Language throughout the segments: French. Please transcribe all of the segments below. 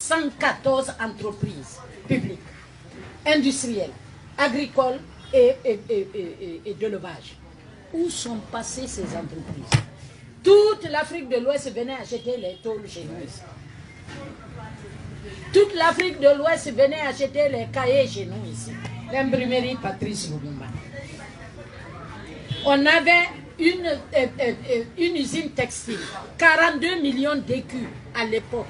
114 entreprises publiques, industrielles, agricoles et d'élevage. Où sont passées ces entreprises? Toute l'Afrique de l'Ouest venait acheter les tôles chez nous. Toute l'Afrique de l'Ouest venait acheter les cahiers chez nous ici. L'imprimerie Patrice Lumumba. On avait une usine textile, 42 millions d'écus à l'époque.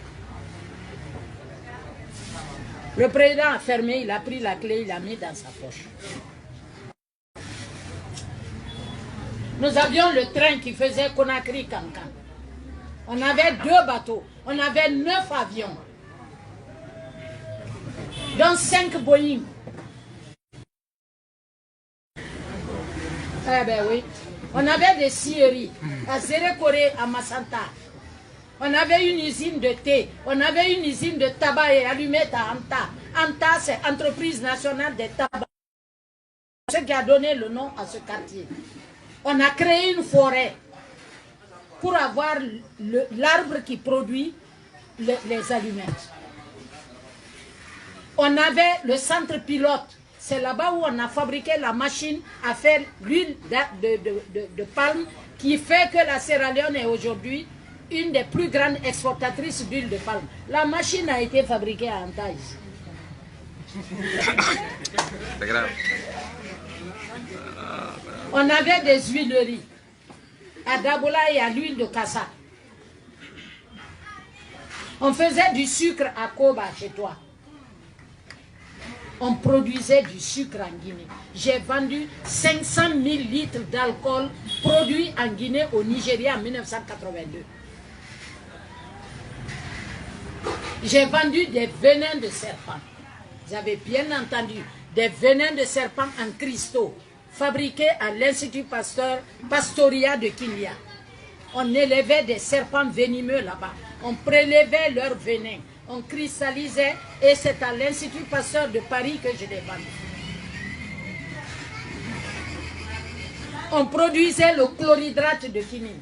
Le président a fermé, il a pris la clé, il l'a mis dans sa poche. Nous avions le train qui faisait Conakry-Cancan. On avait 2 bateaux, on avait 9 avions, dont 5 Boeing. Eh ben oui. On avait des scieries à Zérekoré, à Massanta. On avait une usine de thé. On avait une usine de tabac et allumettes à Anta. Anta, c'est Entreprise nationale des tabacs. Ce qui a donné le nom à ce quartier. On a créé une forêt pour avoir l'arbre qui produit les allumettes. On avait le centre pilote. C'est là-bas où on a fabriqué la machine à faire l'huile de palme qui fait que la Sierra Leone est aujourd'hui une des plus grandes exportatrices d'huile de palme. La machine a été fabriquée à Anta ici. C'est grave. On avait des huileries à Dabola et à l'huile de Kassa. On faisait du sucre à Koba chez toi. On produisait du sucre en Guinée. J'ai vendu 500 000 litres d'alcool produits en Guinée au Nigeria en 1982. J'ai vendu des venins de serpent. Vous avez bien entendu, des venins de serpent en cristaux fabriqués à l'Institut Pastoria de Kinya. On élevait des serpents venimeux là-bas. On prélevait leurs venins. On cristallisait et c'est à l'Institut Pasteur de Paris que je les vendais. On produisait le chlorhydrate de quinine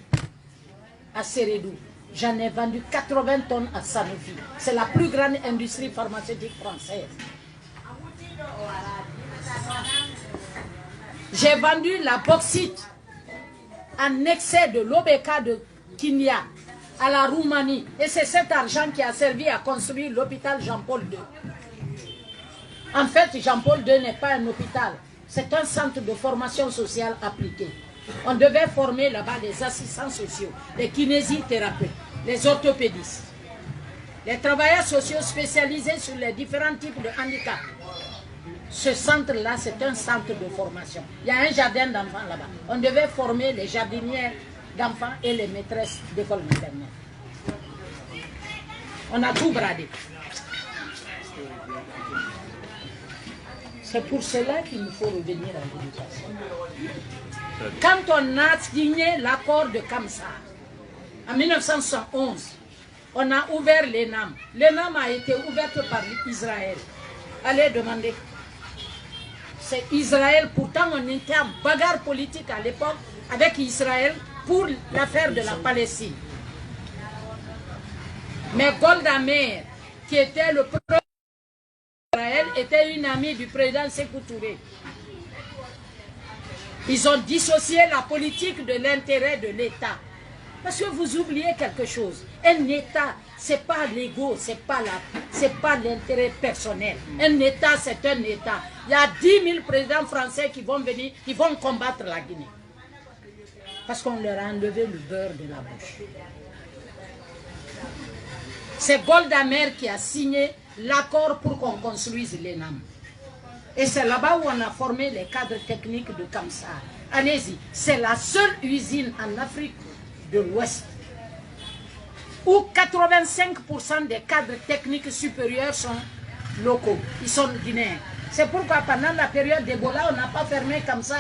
à Sérédou. J'en ai vendu 80 tonnes à Sanofi. C'est la plus grande industrie pharmaceutique française. J'ai vendu la bauxite en excès de l'OBK de Kinya à la Roumanie. Et c'est cet argent qui a servi à construire l'hôpital Jean-Paul II. En fait, Jean-Paul II n'est pas un hôpital. C'est un centre de formation sociale appliquée. On devait former là-bas des assistants sociaux, des kinésithérapeutes, les orthopédistes, les travailleurs sociaux spécialisés sur les différents types de handicap. Ce centre-là, c'est un centre de formation. Il y a un jardin d'enfants là-bas. On devait former les jardinières d'enfants et les maîtresses d'école maternelle. On a tout bradé. C'est pour cela qu'il nous faut revenir à l'éducation. Quand on a signé l'accord de Kamsa, en 1971, on a ouvert l'ENAM. L'ENAM a été ouverte par Israël. Allez demander. C'est Israël, pourtant on était en bagarre politique à l'époque avec Israël pour l'affaire de la Palestine. Mais Golda Meir, qui était le président d'Israël, était une amie du président Sékou Touré. Ils ont dissocié la politique de l'intérêt de l'État. Parce que vous oubliez quelque chose. Un État, ce n'est pas l'ego, ce n'est pas l'intérêt personnel. Un État, c'est un État. Il y a 10 000 présidents français qui vont venir, qui vont combattre la Guinée. Parce qu'on leur a enlevé le beurre de la bouche. C'est Golda Meir qui a signé l'accord pour qu'on construise l'ENAM. Et c'est là-bas où on a formé les cadres techniques de Kamsa. Allez-y, c'est la seule usine en Afrique de l'Ouest où 85% des cadres techniques supérieurs sont locaux, ils sont guinéens. C'est pourquoi pendant la période d'Ebola, on n'a pas fermé comme ça.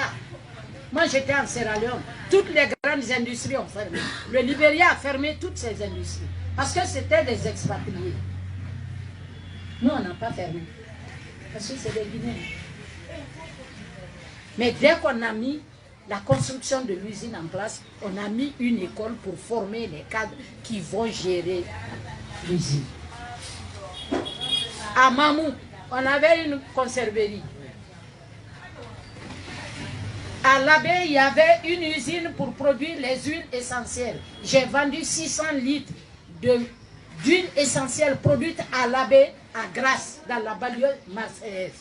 Moi j'étais en Sierra Leone, toutes les grandes industries ont fermé. Le Libéria a fermé toutes ces industries parce que c'était des expatriés. Nous on n'a pas fermé parce que c'est des Guinéens. Mais dès qu'on a mis la construction de l'usine en place, on a mis une école pour former les cadres qui vont gérer l'usine. À Mamou, on avait une conserverie. À l'Abbé, il y avait une usine pour produire les huiles essentielles. J'ai vendu 600 litres d'huile essentielle produite à l'Abbé, à Grasse, dans la banlieue marseillaise.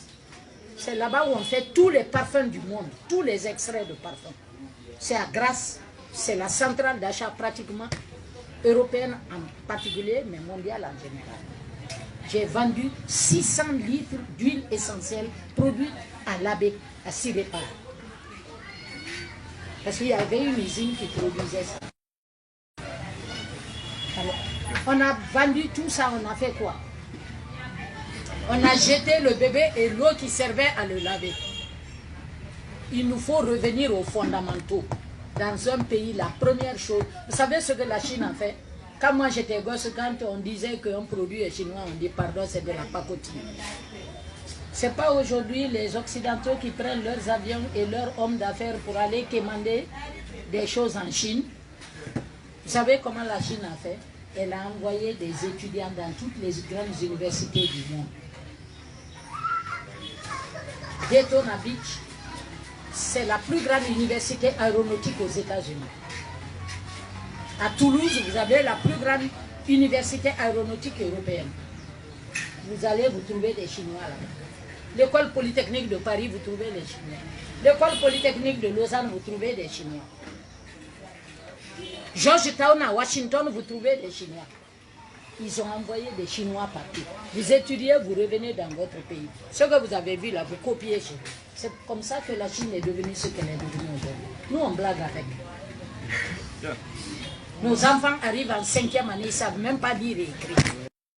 C'est là-bas où on fait tous les parfums du monde, tous les extraits de parfums. C'est à Grasse, c'est la centrale d'achat pratiquement européenne en particulier, mais mondiale en général. J'ai vendu 600 litres d'huile essentielle produite à l'Abbé, à Sirépar. Parce qu'il y avait une usine qui produisait ça. Alors, on a vendu tout ça, on a fait quoi? On a jeté le bébé et l'eau qui servait à le laver. Il nous faut revenir aux fondamentaux. Dans un pays, la première chose... Vous savez ce que la Chine a fait? Quand moi j'étais gosse, quand on disait qu'un produit est chinois, on dit pardon, c'est de la pacotille. Ce n'est pas aujourd'hui les Occidentaux qui prennent leurs avions et leurs hommes d'affaires pour aller commander des choses en Chine. Vous savez comment la Chine a fait? Elle a envoyé des étudiants dans toutes les grandes universités du monde. Daytona Beach, c'est la plus grande université aéronautique aux États-Unis. À Toulouse, vous avez la plus grande université aéronautique européenne. Vous allez vous trouver des Chinois là. L'école polytechnique de Paris, vous trouvez les Chinois. L'école polytechnique de Lausanne, vous trouvez des Chinois. Georgetown à Washington, vous trouvez des Chinois. Ils ont envoyé des Chinois partout. Vous étudiez, vous revenez dans votre pays. Ce que vous avez vu là, vous copiez chez vous. C'est comme ça que la Chine est devenue ce qu'elle est devenue aujourd'hui. Nous, on blague avec. Nos enfants arrivent en 5e année, ils ne savent même pas lire et écrire.